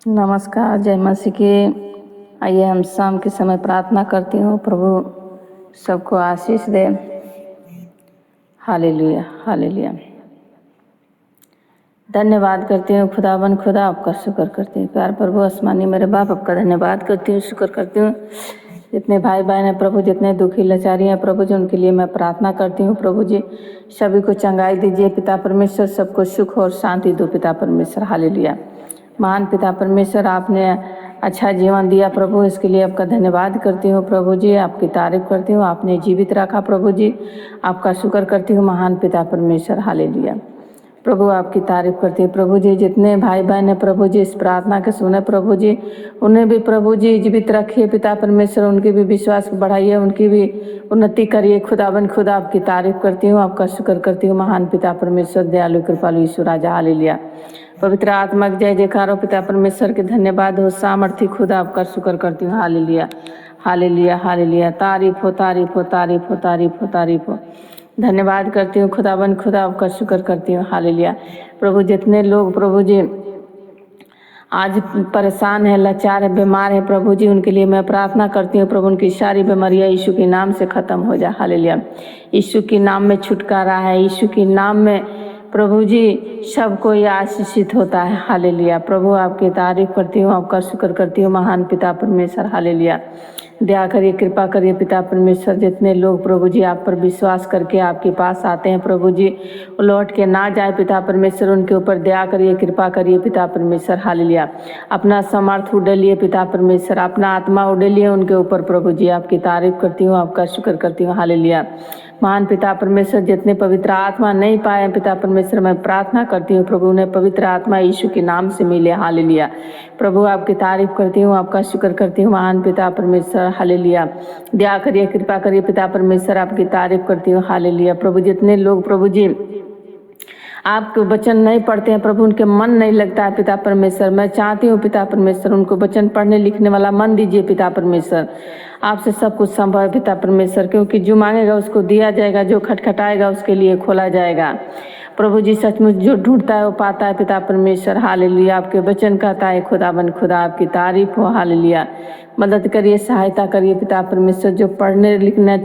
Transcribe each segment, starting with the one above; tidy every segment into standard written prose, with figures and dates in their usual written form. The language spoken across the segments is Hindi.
नमस्कार, जय मसीह की। आइए हम शाम के समय प्रार्थना करती हूँ। प्रभु सबको आशीष दे। Hallelujah hallelujah. धन्यवाद करती हूँ खुदावन खुदा, आपका शुक्र करती हूँ। प्यार प्रभु आसमानी मेरे बाप, आपका धन्यवाद करती हूँ, शुक्र करती हूँ। जितने भाई बहन हैं प्रभु, जितने दुखी लाचारी हैं प्रभु जी, उनके लिए मैं प्रार्थना करती हूँ। प्रभु जी सभी को चंगाई दीजिए पिता परमेश्वर, सबको सुख और शांति दो पिता परमेश्वर। हालेलुया। महान पिता परमेश्वर, आपने अच्छा जीवन दिया प्रभु, इसके लिए आपका धन्यवाद करती हूँ प्रभु जी। आपकी तारीफ करती हूँ, आपने जीवित रखा प्रभु जी, आपका शुक्र करती हूँ महान पिता परमेश्वर। हालेलुया। प्रभु आपकी तारीफ करती है प्रभु जी। जितने भाई बहन हैं प्रभु जी इस प्रार्थना के सुने प्रभु जी, उन्हें भी प्रभु जी जीवित रखिए पिता परमेश्वर, उनकी भी विश्वास बढ़ाइए, उनकी भी उन्नति करिए। खुदाबन खुदा आपकी तारीफ करती हूँ, आपका शुक्र करती हूँ महान पिता परमेश्वर, दयालु कृपालु यीशु राजा। हालेलुया। पवित्र आत्मा की जय जयकार हो पिता परमेश्वर के, धन्यवाद हो सामर्थी खुदा, आपका शुक्र करती हूँ। Hallelujah hallelujah hallelujah. तारीफ हो तारीफ हो तारीफ हो तारीफ हो तारीफ हो। धन्यवाद करती हूँ खुदाबन खुदा, आपका शुक्र करती हूँ। हालेलुया। प्रभु जितने लोग प्रभु जी आज परेशान है, लाचार है, बीमार है प्रभु जी, उनके लिए मैं प्रार्थना करती हूँ प्रभु, उनकी सारी बीमारियाँ यीशु के नाम से खत्म हो जाए। हालेलुया। यीशु के नाम में छुटकारा है, यीशु के नाम में प्रभु जी सब कोई आशीषित होता है। हालेलुया। प्रभु आपकी तारीफ करती हूँ, आपका शुक्र करती हूँ महान पिता परमेश्वर। हालेलुया। दया करिए, कृपा करिए पिता परमेश्वर। जितने लोग प्रभु जी आप पर विश्वास करके आपके पास आते हैं प्रभु जी, लौट के ना जाए पिता परमेश्वर, उनके ऊपर दया करिए, कृपा करिए पिता परमेश्वर। हालेलुया। अपना समर्थ उड़ेलिए पिता परमेश्वर, अपना आत्मा उड़ेलिए उनके ऊपर प्रभु जी। आपकी तारीफ करती हूँ, आपका शुक्र करती हूँ। हालेलुया। महान पिता परमेश्वर, जितने पवित्र आत्मा नहीं पाए पिता परमेश्वर, मैं प्रार्थना करती हूँ प्रभु उन्हें पवित्र आत्मा यीशु के नाम से मिले। हालेलुया। प्रभु आपकी तारीफ करती हूँ, आपका शुक्र करती हूँ महान पिता परमेश्वर। हालेलुया। दया करिए, कृपा करिए पिता परमेश्वर, आपकी तारीफ करती हूँ। हालेलुया। प्रभु जितने लोग प्रभु जी आपके वचन नहीं पढ़ते हैं प्रभु, उनके मन नहीं लगता है पिता परमेश्वर, मैं चाहती हूँ पिता परमेश्वर उनको वचन पढ़ने लिखने वाला मन दीजिए पिता परमेश्वर। आपसे सब कुछ संभव है पिता परमेश्वर, क्योंकि जो मांगेगा उसको दिया जाएगा, जो खटखटाएगा उसके लिए खोला जाएगा। प्रभु जी सचमुच जो ढूंढता है वो पाता है पिता परमेश्वर। हालेलुया। आपके वचन कहता है खुदाबन खुदा, आपकी तारीफ हो। हालेलुया। मदद करिए, सहायता करिए पिता परमेश्वर, जो पढ़ने लिखना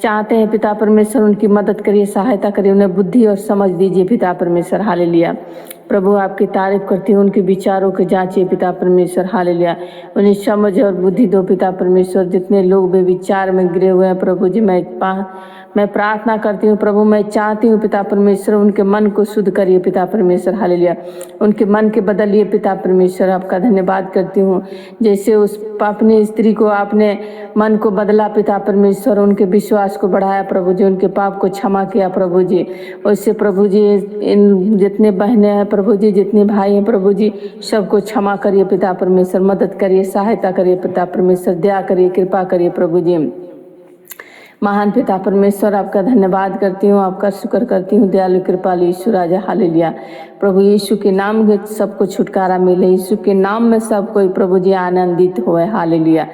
चाहते हैं पिता परमेश्वर उनकी मदद करिए, सहायता करिए, उन्हें बुद्धि और समझ दीजिए पिता परमेश्वर। हालेलुया। प्रभु आपकी तारीफ करती हूँ, उनके विचारों को जांचिए पिता परमेश्वर। हालेलुया। उन्हें समझ और बुद्धि दो पिता परमेश्वर। जितने लोग बेविचार में गिरे हुए हैं प्रभु जी, मैं प्रार्थना करती हूँ प्रभु, मैं चाहती हूँ पिता परमेश्वर उनके मन को शुद्ध करिए पिता परमेश्वर। हालेलुया। उनके मन के बदलिए पिता परमेश्वर। आपका धन्यवाद करती हूँ, जैसे उस अपनी स्त्री को आपने मन को बदला पिता परमेश्वर, उनके विश्वास को बढ़ाया प्रभु जी, उनके पाप को क्षमा किया प्रभु जी। वैसे प्रभु जी इन जितने बहनें हैं प्रभु जी, जितने भाई हैं प्रभु जी, सबको क्षमा करिए पिता परमेश्वर, मदद करिए, सहायता करिए पिता परमेश्वर, दया करिए, कृपा करिए प्रभु जी। महान पिता परमेश्वर आपका धन्यवाद करती हूँ, आपका शुक्र करती हूँ, दयालु कृपालु यीशु राजा। हालेलुया। प्रभु यीशु के नाम में सबको छुटकारा मिले, यीशु के नाम में सब कोई प्रभु जी आनंदित होए। हालेलुया।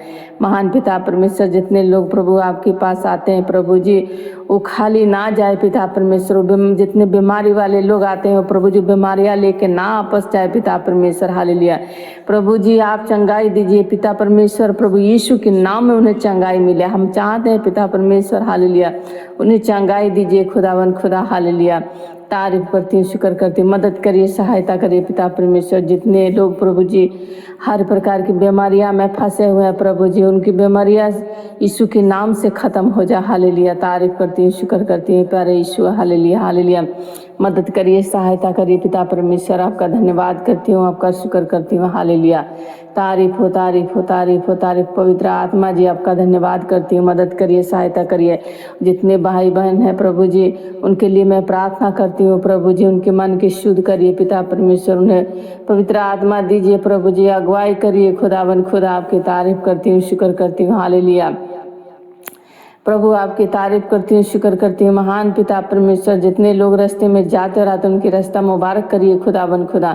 महान पिता परमेश्वर, जितने लोग प्रभु आपके पास आते हैं प्रभु जी, वो खाली ना जाए पिता परमेश्वर। जितने बीमारी वाले लोग आते हैं प्रभु जी, बीमारियाँ लेके ना आपस जाए पिता परमेश्वर। हालेलुया। प्रभु जी आप चंगाई दीजिए पिता परमेश्वर, प्रभु यीशु के नाम में उन्हें चंगाई मिले, हम चाहते हैं पिता परमेश्वर। हालेलुया। उन्हें चंगाई दीजिए खुदावन खुदा। हालेलुया। तारीफ करती हूँ, शुक्र करती हूँ, मदद करिए, सहायता करिए पिता परमेश्वर। जितने लोग प्रभु जी हर प्रकार की बीमारियां में फंसे हुए हैं प्रभु जी, उनकी बीमारियां यीशु के नाम से खत्म हो जाए। हालेलुया। तारीफ करती हूँ, शुक्र करती हूँ प्यारे यीशु। Hallelujah hallelujah. मदद करिए, सहायता करिए पिता परमेश्वर। आपका धन्यवाद करती हूँ, आपका शुक्र करती हूँ। हालेलुया। तारीफ हो तारीफ हो तारीफ हो तारीफ। पवित्र आत्मा जी आपका धन्यवाद करती हूँ, मदद करिए, सहायता करिए। जितने भाई बहन हैं प्रभु जी, उनके लिए मैं प्रार्थना करती हूँ प्रभु जी, उनके मन की शुद्ध करिए पिता परमेश्वर, उन्हें पवित्र आत्मा दीजिए प्रभु जी, अगुवाई करिए खुदावन खुदा। आपकी तारीफ करती हूँ, शुक्र करती हूँ। हालेलुया। प्रभु आपकी तारीफ करती हूँ, शुक्र करती हूँ महान पिता परमेश्वर। जितने लोग रास्ते में जाते रहते उनकी रास्ता मुबारक करिए खुदावन खुदा,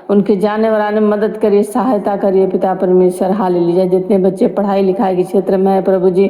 उनके जाने और आने में मदद करिए, सहायता करिए पिता परमेश्वर। हालेलुया। जितने बच्चे पढ़ाई लिखाई के क्षेत्र में है प्रभु जी,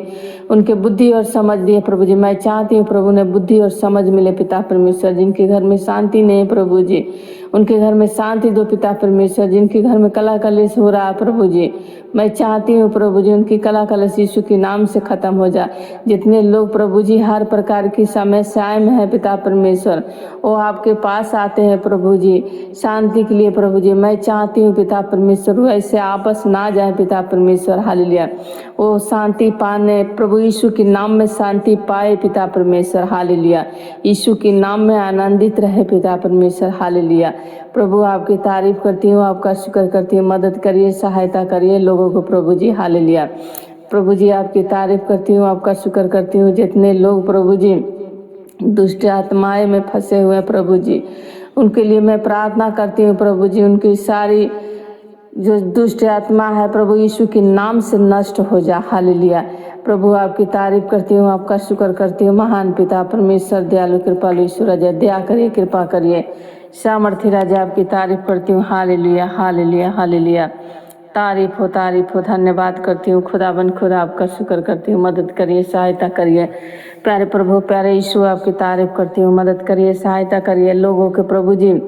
उनके बुद्धि और समझ दिए प्रभु जी। मैं चाहती हूँ प्रभु ने बुद्धि और समझ मिले पिता परमेश्वर। जिनके घर में शांति नहीं है प्रभु जी, उनके घर में शांति दो पिता परमेश्वर। जिनके घर में कलह कलेश हो रहा है प्रभु जी, मैं चाहती हूँ प्रभु जी उनकी कलह कलेश यीशु के नाम से खत्म हो जाए। जितने लोग प्रभु जी हर प्रकार की समस्याएं में है पिता परमेश्वर, वो आपके पास आते हैं प्रभु जी शांति के लिए प्रभु जी। मैं चाहती हूँ पिता परमेश्वर वैसे आपस ना जाए पिता परमेश्वर, हालेलुया। वो शांति पाने प्रभु यीशु के नाम में शांति पाए पिता परमेश्वर, हालेलुया। यीशु के नाम में आनंदित रहे पिता परमेश्वर, हालेलुया। प्रभु आपकी तारीफ करती हूँ, आपका शुक्र करती हूँ। मदद करिए, सहायता करिए लोगों को प्रभु जी, हालेलुया। प्रभु जी आपकी तारीफ करती हूँ, आपका शुक्र करती हूँ। जितने लोग प्रभु जी दुष्ट आत्माएं में फंसे हुए हैं प्रभु जी, उनके लिए मैं प्रार्थना करती हूँ प्रभु जी। उनकी सारी जो दुष्ट आत्मा है प्रभु यीशु के नाम से नष्ट हो जा, हालेलुया। प्रभु आपकी तारीफ करती हूँ, आपका शुक्र करती हूँ। महान पिता परमेश्वर, दयालु कृपालु ईश्वर राजा, दया करिए, कृपा करिए। सामर्थ्य राजा आपकी तारीफ करती हूँ, हालेलुया हालेलुया हालेलुया। तारीफ हो, धन्यवाद करती हूँ खुदाबंद खुदा, आपका शुक्र करती हूँ। मदद करिए, सहायता करिए प्यारे प्रभु, प्यारे यीशु आपकी तारीफ करती हूँ। मदद करिए, सहायता करिए लोगों के प्रभु जी,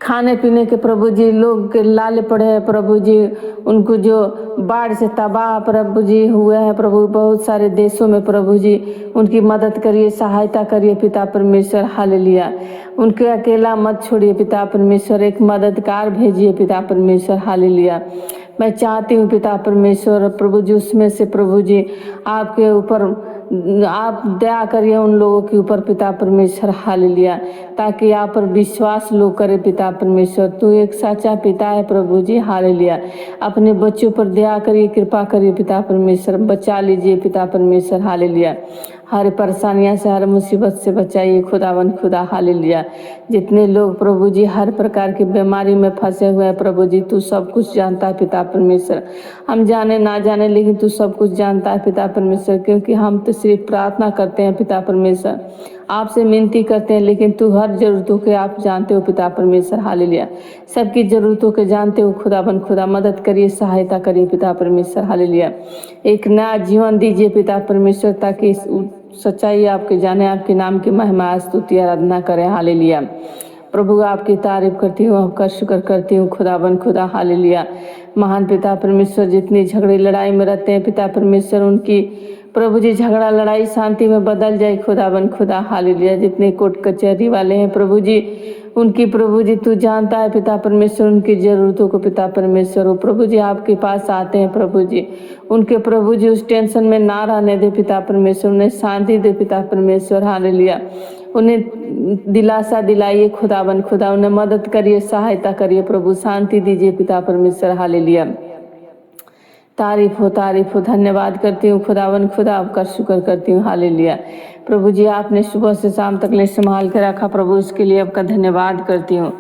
खाने पीने के प्रभु जी लोग के लाले पड़े हैं प्रभु जी। उनको जो बाढ़ से तबाह प्रभु जी हुए हैं प्रभु बहुत सारे देशों में प्रभु जी, उनकी मदद करिए, सहायता करिए पिता परमेश्वर, हालेलुया। उनके अकेला मत छोड़िए पिता परमेश्वर, एक मददगार भेजिए पिता परमेश्वर, हालेलुया। मैं चाहती हूँ पिता परमेश्वर प्रभु जी उसमें से प्रभु जी आपके ऊपर आप दया करिए उन लोगों के ऊपर पिता परमेश्वर, हालेलुया। ताकि आप पर विश्वास लोग करे पिता परमेश्वर। तू एक सच्चा पिता है प्रभु जी, हालेलुया। अपने बच्चों पर दया करिए, कृपा करिए पिता परमेश्वर, बचा लीजिए पिता परमेश्वर, हालेलुया। हर परेशानियां से, हर मुसीबत से बचाइए खुदावन खुदा, हालेलुया। जितने लोग प्रभु जी हर प्रकार की बीमारी में फंसे हुए हैं प्रभु जी, तू सब कुछ जानता है पिता परमेश्वर। हम जाने ना जाने लेकिन तू सब कुछ जानता है पिता परमेश्वर, क्योंकि हम तो सिर्फ प्रार्थना करते हैं पिता परमेश्वर, आपसे विनती करते हैं, लेकिन तू हर जरूरतों के आप जानते हो पिता परमेश्वर, हालेलुया। सबकी जरूरतों के जानते हो खुदाबंद खुदा। मदद करिए, सहायता करिए पिता परमेश्वर, हालेलुया। एक नया जीवन दीजिए पिता परमेश्वर, ताकि सच्चाई आपके जाने, आपके नाम की महिमा स्तुति आराधना करें, हालेलुया। प्रभु आपकी तारीफ करती हूँ, आपका शुक्र करती हूँ खुदाबंद खुदा, हालेलुया। महान पिता परमेश्वर, जितनी झगड़े लड़ाई में रहते हैं पिता परमेश्वर, उनकी प्रभु जी झगड़ा लड़ाई शांति में बदल जाए खुदाबंद खुदा, हालेलुया। जितने कोर्ट कचहरी वाले हैं प्रभु जी, उनकी प्रभु जी तू जानता है पिता परमेश्वर उनकी ज़रूरतों को पिता परमेश्वर। वो प्रभु जी आपके पास आते हैं प्रभु जी, उनके प्रभु जी उस टेंशन में ना रहने दे पिता परमेश्वर, उन्हें शांति दे पिता परमेश्वर, हालेलुया। उन्हें दिलासा दिलाइए खुदाबंद खुदा, उन्हें मदद करिए, सहायता करिए प्रभु, शांति दीजिए पिता परमेश्वर, हालेलुया। तारीफ हो, धन्यवाद करती हूँ खुदावन खुदा, आपका शुक्र करती हूँ, हालेलुया। प्रभु जी आपने सुबह से शाम तक ले संभाल के रखा प्रभु, इसके लिए आपका धन्यवाद करती हूँ।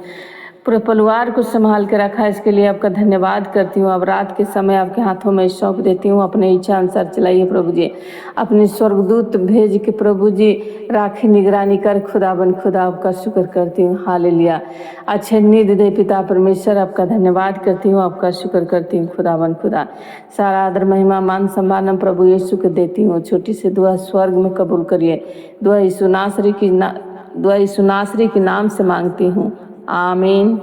पूरे परिवार को संभाल के रखा, इसके लिए आपका धन्यवाद करती हूँ। अब रात के समय आपके हाथों में सौंप देती हूँ, अपने इच्छा अनुसार चलाइए प्रभु जी। अपने स्वर्गदूत भेज के प्रभु जी राखी निगरानी कर खुदाबन खुदा, आपका शुक्र करती हूँ, हालेलुया। अच्छे नींद दे पिता परमेश्वर, आपका धन्यवाद करती हूँ, आपका शुक्र करती हूँ खुदाबन खुदा। सारा आदर महिमा मान सम्मान प्रभु यीशु को देती हूँ। छोटी सी दुआ स्वर्ग में कबूल करिए। दुआ यीशु नासरी के नाम से मांगती हूँ, आमीन।